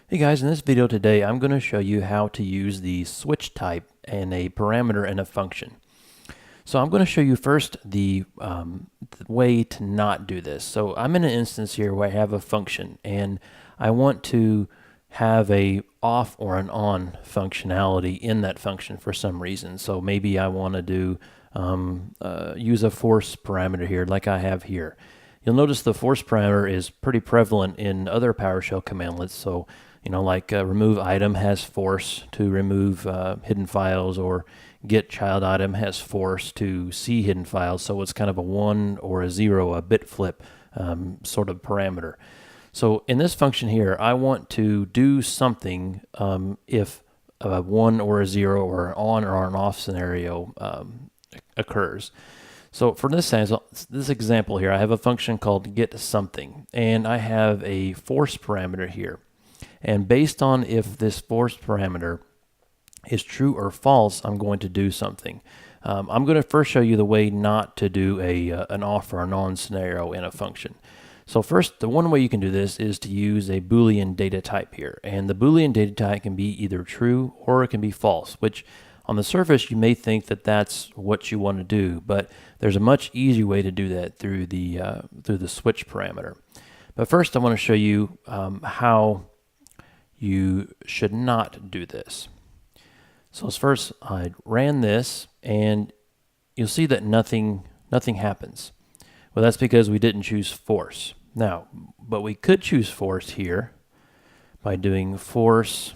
Hey guys, in this video today I'm going to show you how to use the switch type and a parameter in a function. So I'm going to show you first the way to not do this. So I'm in an instance here where I have a function and I want to have a off or an on functionality in that function for some reason. So maybe I want to do use a force parameter here like I have here. You'll notice the force parameter is pretty prevalent in other PowerShell commandlets. So, like remove item has force to remove hidden files, or get child item has force to see hidden files. So it's kind of a 1 or a 0, a bit flip sort of parameter. So in this function here, I want to do something if a 1 or a 0 or an on or an off scenario occurs. So for this example here, I have a function called getSomething, and I have a force parameter here. And based on if this force parameter is true or false, I'm going to do something. I'm going to first show you the way not to do an off or an on scenario in a function. So first, the one way you can do this is to use a Boolean data type here. And the Boolean data type can be either true or it can be false, which on the surface you may think that that's what you want to do, but there's a much easier way to do that through the switch parameter. But first I want to show you how you should not do this. So first I ran this and you'll see that nothing happens. Well, that's because we didn't choose force. Now, but we could choose force here by doing force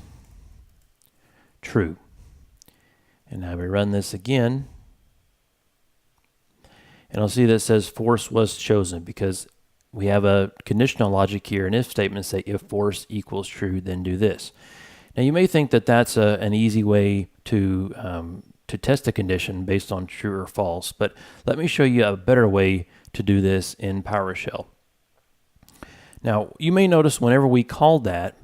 true. And now we run this again, and I'll see that it says force was chosen because we have a conditional logic here, and if statements say if force equals true, then do this. Now you may think that that's an easy way to test a condition based on true or false, but let me show you a better way to do this in PowerShell. Now you may notice whenever we called that,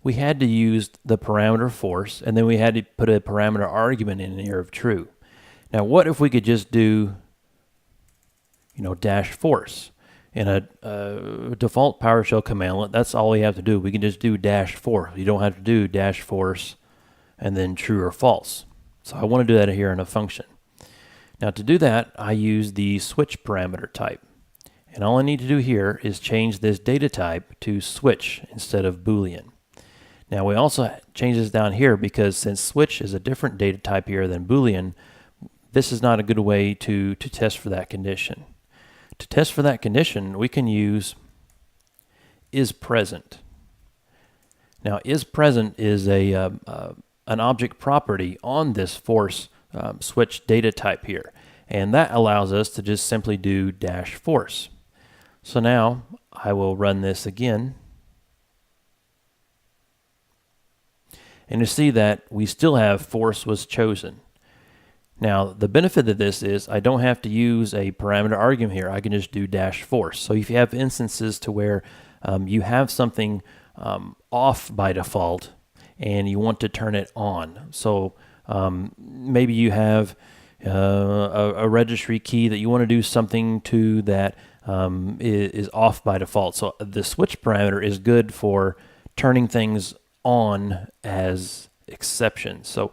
we had to use the parameter force, and then we had to put a parameter argument in here of true. Now what if we could just do dash force? In a default PowerShell commandlet, that's all we have to do. We can just do dash force. You don't have to do dash force and then true or false. So I want to do that here in a function. Now to do that, I use the switch parameter type. And all I need to do here is change this data type to switch instead of Boolean. Now we also change this down here because since switch is a different data type here than Boolean, this is not a good way to test for that condition. To test for that condition, we can use isPresent. Now isPresent is an object property on this force switch data type here, and that allows us to just simply do dash force. So now I will run this again, and you see that we still have force was chosen. Now the benefit of this is I don't have to use a parameter argument here. I can just do dash force. So if you have instances to where you have something off by default and you want to turn it on, so maybe you have a registry key that you want to do something to that is off by default. So the switch parameter is good for turning things on as exceptions. So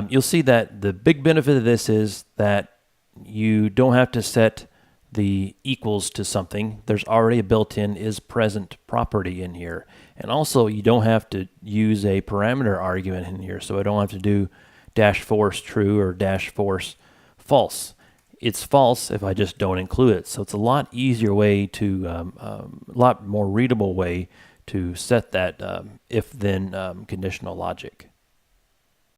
you'll see that the big benefit of this is that you don't have to set the equals to something. There's already a built-in isPresent property in here. And also you don't have to use a parameter argument in here. So I don't have to do dash force true or dash force false. It's false if I just don't include it. So it's a lot easier way to, a lot more readable way to set that if-then conditional logic.